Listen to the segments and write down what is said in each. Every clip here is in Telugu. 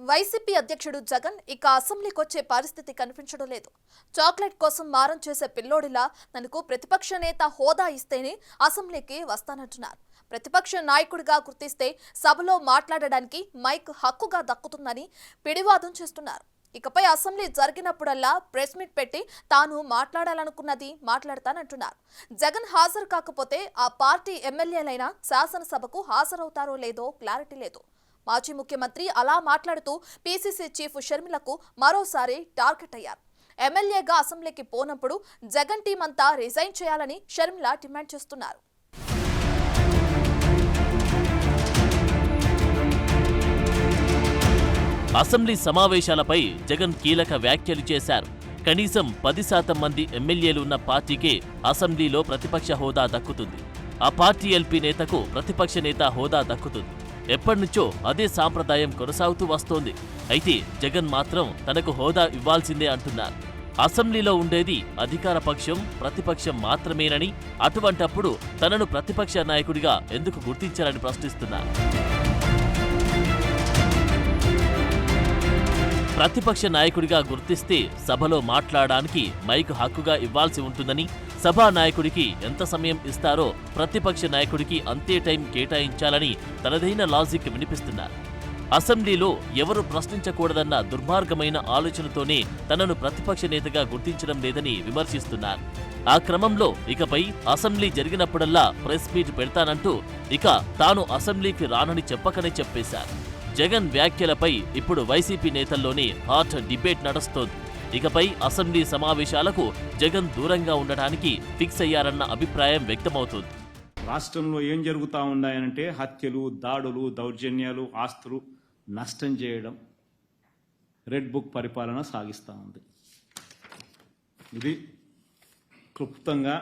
వైసీపీ అధ్యక్షుడు జగన్ ఇక అసెంబ్లీకి వచ్చే పరిస్థితి కనిపించడం లేదు. చాక్లెట్ కోసం మారం చేసే పిల్లోడిలా తనకు ప్రతిపక్ష నేత హోదా ఇస్తేనే అసెంబ్లీకి వస్తానంటున్నారు. ప్రతిపక్ష నాయకుడిగా గుర్తిస్తే సభలో మాట్లాడడానికి మైక్ హక్కుగా దక్కుతుందని పిడివాదం చేస్తున్నారు. ఇకపై అసెంబ్లీ జరిగినప్పుడల్లా ప్రెస్ మీట్ పెట్టి తాను మాట్లాడాలనుకున్నది మాట్లాడతానంటున్నారు. జగన్ హాజరు కాకపోతే ఆ పార్టీ ఎమ్మెల్యేలైనా శాసనసభకు హాజరవుతారో లేదో క్లారిటీ లేదు. మాజీ ముఖ్యమంత్రి అలా మాట్లాడుతూ పీసీసీ చీఫ్ షర్మిలకు మరోసారి టార్గెట్ అయ్యారు. ఎమ్మెల్యేగా అసెంబ్లీకి పోనప్పుడు జగన్ టీం అంతా రిజైన్ చేయాలని షర్మిల డిమాండ్ చేస్తున్నారు. అసెంబ్లీ సమావేశాలపై జగన్ కీలక వ్యాఖ్యలు చేశారు. కనీసం 10% మంది ఎమ్మెల్యేలు ఉన్న పార్టీకే అసెంబ్లీలో ప్రతిపక్ష హోదా దక్కుతుంది. ఆ పార్టీ ఎల్పీ నేతకు ప్రతిపక్ష నేత హోదా దక్కుతుంది. ఎప్పటినుంచో అదే సాంప్రదాయం కొనసాగుతూ వస్తోంది. అయితే జగన్ మాత్రం తనకు హోదా ఇవ్వాల్సిందే అంటున్నారు. అసెంబ్లీలో ఉండేది అధికార పక్షం, ప్రతిపక్షం మాత్రమేనని, అటువంటప్పుడు తనను ప్రతిపక్ష నాయకుడిగా ఎందుకు గుర్తించారని ప్రశ్నిస్తున్నారు. ప్రతిపక్ష నాయకుడిగా గుర్తిస్తే సభలో మాట్లాడడానికి మైక్ హక్కుగా ఇవ్వాల్సి ఉంటుందని, సభా నాయకుడికి ఎంత సమయం ఇస్తారో ప్రతిపక్ష నాయకుడికి అంతే టైం కేటాయించాలని తనదైన లాజిక్ వినిపిస్తున్నారు. అసెంబ్లీలో ఎవరు ప్రశ్నించకూడదన్న దుర్మార్గమైన ఆలోచనతోనే తనను ప్రతిపక్ష నేతగా గుర్తించడం లేదని విమర్శిస్తున్నారు. ఆ క్రమంలో ఇకపై అసెంబ్లీ జరిగినప్పుడల్లా ప్రెస్ మీట్ పెడతానంటూ ఇక తాను అసెంబ్లీకి రానని చెప్పకనే చెప్పేశారు. జగన్ వ్యాఖ్యలపై ఇప్పుడు వైసీపీ నేతల్లోనే హాట్ డిబేట్ నడుస్తోంది. ఇకపై అసెంబ్లీ సమావేశాలకు జగన్ దూరంగా ఉండటానికి ఫిక్స్ అయ్యారన్న అభిప్రాయం వ్యక్తమవుతోంది. రాష్ట్రంలో ఏం జరుగుతూ ఉన్నాయనంటే హత్యలు, దాడులు, దౌర్జన్యాలు, ఆస్తులు నష్టం చేయడం, రెడ్ బుక్ పరిపాలన సాగిస్తూ ఉంది. ఇది క్లుప్తంగా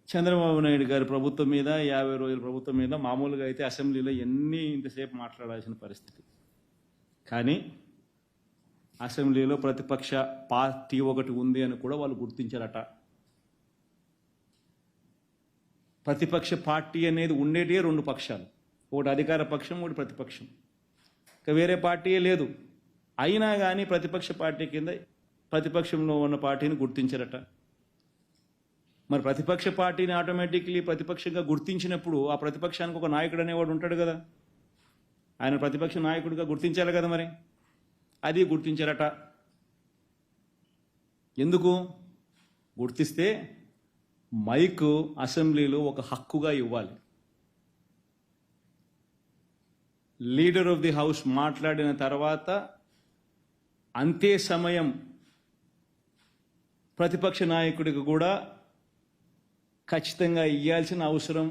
చంద్రబాబు నాయుడు గారి ప్రభుత్వం మీద, 50 రోజుల ప్రభుత్వం మీద మామూలుగా అయితే అసెంబ్లీలో ఇంతసేపు మాట్లాడాల్సిన పరిస్థితి. కానీ అసెంబ్లీలో ప్రతిపక్ష పార్టీ ఒకటి ఉంది అని కూడా వాళ్ళు గుర్తించారట. ప్రతిపక్ష పార్టీ అనేది ఉండేటే 2 పక్షాలు, ఒకటి అధికార పక్షం, ఒకటి ప్రతిపక్షం. ఇక వేరే పార్టీయే లేదు. అయినా కానీ ప్రతిపక్ష పార్టీ కింద ప్రతిపక్షంలో ఉన్న పార్టీని గుర్తించారట. మరి ప్రతిపక్ష పార్టీని ఆటోమేటిక్లీ ప్రతిపక్షంగా గుర్తించినప్పుడు ఆ ప్రతిపక్షానికి ఒక నాయకుడు అనేవాడు ఉంటాడు కదా, ఆయన ప్రతిపక్ష నాయకుడిగా గుర్తించాలి కదా. మరి అది గుర్తించారట. ఎందుకు గుర్తిస్తే మైక్ అసెంబ్లీలో ఒక హక్కుగా ఇవ్వాలి. లీడర్ ఆఫ్ ది హౌస్ మాట్లాడిన తర్వాత అంతే సమయం ప్రతిపక్ష నాయకుడికి కూడా ఖచ్చితంగా ఇవ్వాల్సిన అవసరం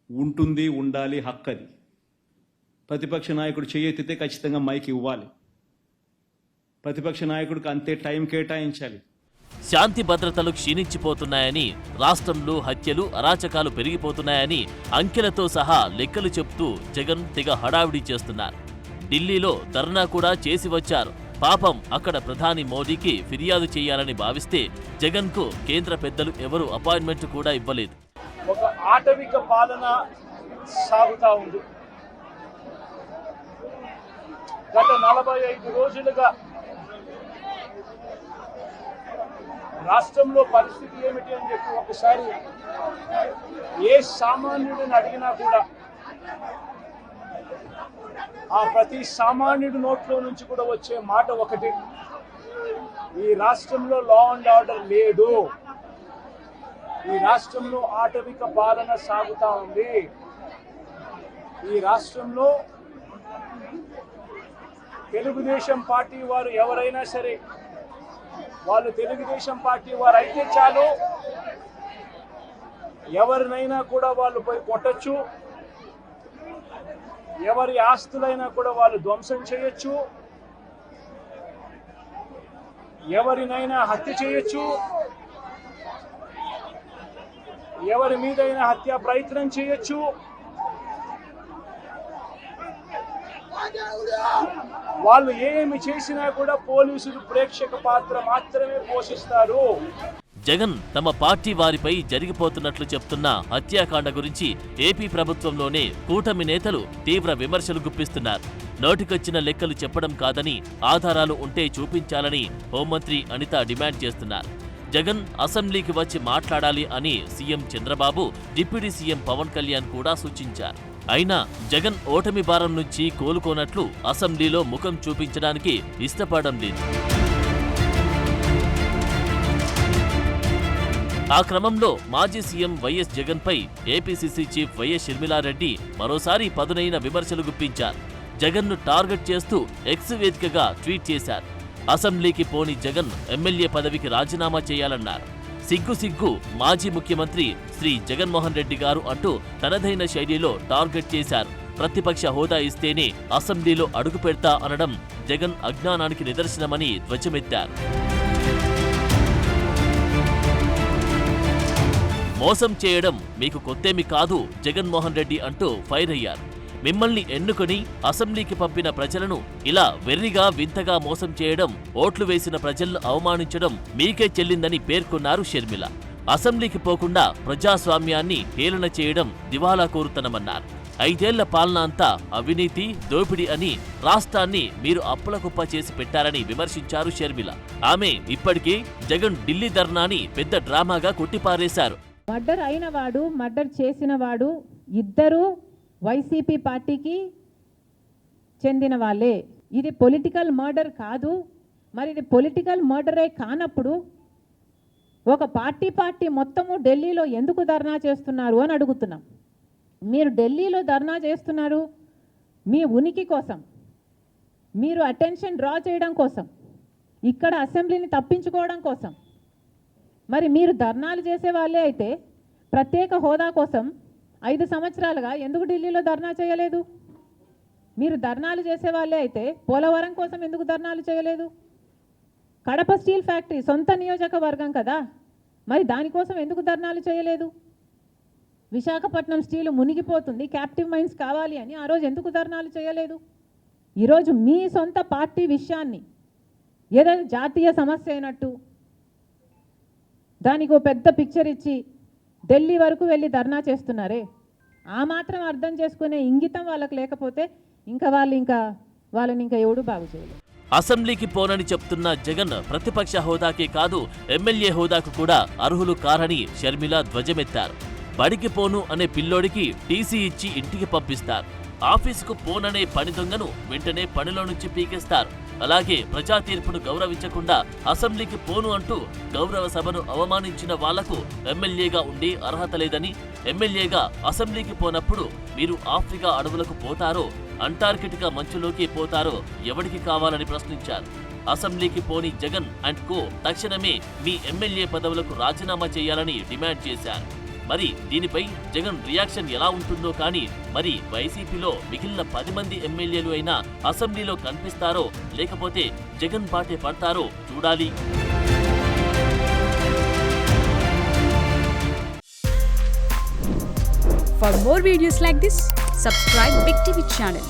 ఉంటుంది, ఉండాలి, హక్కు అది. ప్రతిపక్ష నాయకుడు చేయెత్తితే ఖచ్చితంగా మైక్ ఇవ్వాలి. ప్రతిపక్ష నాయకుడికి అంతే టైం కేటాయించాలి. శాంతి భద్రతలు క్షీణించిపోతున్నాయని, రాష్ట్రంలో హత్యలు, అరాచకాలు పెరిగిపోతున్నాయని అంకెలతో సహా లెక్కలు చెప్తూ జగన్ తెగ హడావిడి చేస్తున్నారు. ఢిల్లీలో ధర్నా కూడా చేసి వచ్చారు. పాపం అక్కడ ప్రధాని మోడీకి ఫిర్యాదు చేయాలని భావిస్తే జగన్కు కేంద్ర పెద్దలు ఎవరు అపాయింట్మెంట్ కూడా ఇవ్వలేదు. ఒక ఆటవిక పాలన సాగుతా ఉంది. గత 45 రోజులుగా రాష్ట్రంలో పరిస్థితి ఏమిటి అని చెప్పి ఒకసారి ఏ సామాన్యుడిని అడిగినా కూడా ఆ ప్రతి సామాన్యుడి నోట్లో నుంచి కూడా వచ్చే మాట ఒకటి: ఈ రాష్ట్రంలో లా అండ్ ఆర్డర్ లేదు, ఈ రాష్ట్రంలో ఆటవిక పాలన సాగుతా ఉంది, ఈ రాష్ట్రంలో తెలుగుదేశం పార్టీ వారు ఎవరైనా సరే, వాళ్ళు తెలుగుదేశం పార్టీ వారు అయితే చాలు, ఎవరినైనా కూడా వాళ్ళు పోయి కొట్టచ్చు, ఎవరి ఆస్తులైనా కూడా వాళ్ళు ధ్వంసం చేయొచ్చు, ఎవరినైనా హత్య చేయొచ్చు, ఎవరి మీదైనా హత్యా ప్రయత్నం చేయొచ్చు. వాళ్ళు ఏమి చేసినా కూడా పోలీసులు ప్రేక్షక పాత్ర మాత్రమే పోషిస్తారు. జగన్ తమ పార్టీ వారిపై జరిగిపోతున్నట్లు చెప్తున్న హత్యాకాండ గురించి ఏపీ ప్రభుత్వంలోనే కూటమి నేతలు తీవ్ర విమర్శలు గుప్పిస్తున్నారు. నోటికొచ్చిన లెక్కలు చెప్పడం కాదని ఆధారాలు ఉంటే చూపించాలని హోంమంత్రి అనిత డిమాండ్ చేస్తున్నారు. జగన్ అసెంబ్లీకి వచ్చి మాట్లాడాలి అని CM Chandrababu, deputy CM Pawan Kalyan కూడా సూచించారు. అయినా జగన్ ఓటమి భారం నుంచి కోలుకోనట్లు అసెంబ్లీలో ముఖం చూపించడానికి ఇష్టపడడం లేదు. ఆ క్రమంలో మాజీ సీఎం వైఎస్ జగన్పై ఏపీసీసీ చీఫ్ వైఎస్ షర్మిలారెడ్డి మరోసారి పదునైన విమర్శలు గుప్పించారు. జగన్ను టార్గెట్ చేస్తూ ఎక్స్ వేదికగా ట్వీట్ చేశారు. అసెంబ్లీకి పోని జగన్ ఎమ్మెల్యే పదవికి రాజీనామా చేయాలన్నారు. సిగ్గు మాజీ ముఖ్యమంత్రి శ్రీ జగన్మోహన్ రెడ్డి గారు అంటూ తనదైన శైలిలో టార్గెట్ చేశారు. ప్రతిపక్ష హోదా ఇస్తేనే అసెంబ్లీలో అడుగు పెడతా అనడం జగన్ అజ్ఞానానికి నిదర్శనమని ధ్వజమెత్తారు. మోసం చేయడం మీకు కొత్తేమి కాదు జగన్మోహన్ రెడ్డి అంటూ ఫైర్ అయ్యారు. మిమ్మల్ని ఎన్నుకొని అసెంబ్లీకి పంపిన ప్రజలను ఇలా వెర్రిగా వింతగా మోసం చేయడం, ఓట్లు వేసిన ప్రజలను అవమానించడం మీకే చెల్లిందని పేర్కొన్నారు షర్మిల. అసెంబ్లీకి పోకుండా ప్రజాస్వామ్యాన్ని హేళన చేయడం దివాలా కోరుతనమన్నారు. 5 ఏళ్ల పాలన అంతా అవినీతి, దోపిడీ అని రాష్ట్రాన్ని మీరు అప్పులకుప్ప చేసి పెట్టారని విమర్శించారు షర్మిల. ఆమె ఇప్పటికే జగన్ ఢిల్లీ ధర్నాని పెద్ద డ్రామాగా కొట్టిపారేశారు. మర్డర్ అయిన వాడు, మర్డర్ చేసిన వాడు ఇద్దరూ వైసీపీ పార్టీకి చెందిన వాళ్ళే. ఇది పొలిటికల్ మర్డర్ కాదు. మరి ఇది పొలిటికల్ మర్డరే కానప్పుడు ఒక పార్టీ మొత్తము ఢిల్లీలో ఎందుకు ధర్నా చేస్తున్నారు అని అడుగుతున్నాం. మీరు ఢిల్లీలో ధర్నా చేస్తున్నారు మీ ఉనికి కోసం, మీరు అటెన్షన్ డ్రా చేయడం కోసం, ఇక్కడ అసెంబ్లీని తప్పించుకోవడం కోసం. మరి మీరు ధర్నాలు చేసే వాళ్ళే అయితే ప్రత్యేక హోదా కోసం 5 సంవత్సరాలుగా ఎందుకు ఢిల్లీలో ధర్నా చేయలేదు? మీరు ధర్నాలు చేసే వాళ్ళే అయితే పోలవరం కోసం ఎందుకు ధర్నాలు చేయలేదు? కడప స్టీల్ ఫ్యాక్టరీ సొంత నియోజకవర్గం కదా, మరి దానికోసం ఎందుకు ధర్నాలు చేయలేదు? విశాఖపట్నం స్టీలు మునిగిపోతుంది, క్యాప్టివ్ మైన్స్ కావాలి అని ఆ రోజు ఎందుకు ధర్నాలు చేయలేదు? ఈరోజు మీ సొంత పార్టీ విషయాన్ని ఏదో జాతీయ సమస్య అయినట్టు దానికి ఒక పెద్ద పిక్చర్ ఇచ్చి ఢిల్లీ వరకు వెళ్ళి ధర్నా చేస్తున్నారే. ఆ మాత్రం అర్థం చేసుకునే ఇంగితం వాళ్ళకి లేకపోతే వాళ్ళని ఇంకా ఎవడు బాగు చేయలేదు. అసెంబ్లీకి పోనని చెప్తున్న జగన్ ప్రతిపక్ష హోదాకే కాదు ఎమ్మెల్యే హోదాకు కూడా అర్హులు కారని షర్మిల ధ్వజమెత్తారు. బడికి పోను అనే పిల్లోడికి టీసీ ఇచ్చి ఇంటికి పంపిస్తారు. ఆఫీసుకు పోననే పని దొంగను వెంటనే పనిలో నుంచి పీకేస్తారు. అలాగే ప్రజా తీర్పును గౌరవించకుండా అసెంబ్లీకి పోను అంటూ గౌరవ సభను అవమానించిన వాళ్లకు ఎమ్మెల్యేగా ఉండి అర్హత లేదని, ఎమ్మెల్యేగా అసెంబ్లీకి పోనప్పుడు మీరు ఆఫ్రికా అడవులకు పోతారో, అంటార్కిటికా మంచులోకి పోతారో ఎవడికి కావాలని ప్రశ్నించారు. అసెంబ్లీకి పోని జగన్ అండ్ కో తక్షణమే మీ ఎమ్మెల్యే పదవులకు రాజీనామా చేయాలని డిమాండ్ చేశారు. మరి దీనిపై జగన్ రియాక్షన్ ఎలా ఉంటుందో కానీ, మరి వైసీపీలో మిగిలిన 10 మంది ఎమ్మెల్యేలు అయినా అసెంబ్లీలో కనిపిస్తారో లేకపోతే జగన్ బాటే పడతారో చూడాలి. For more videos like this, subscribe Big TV channel.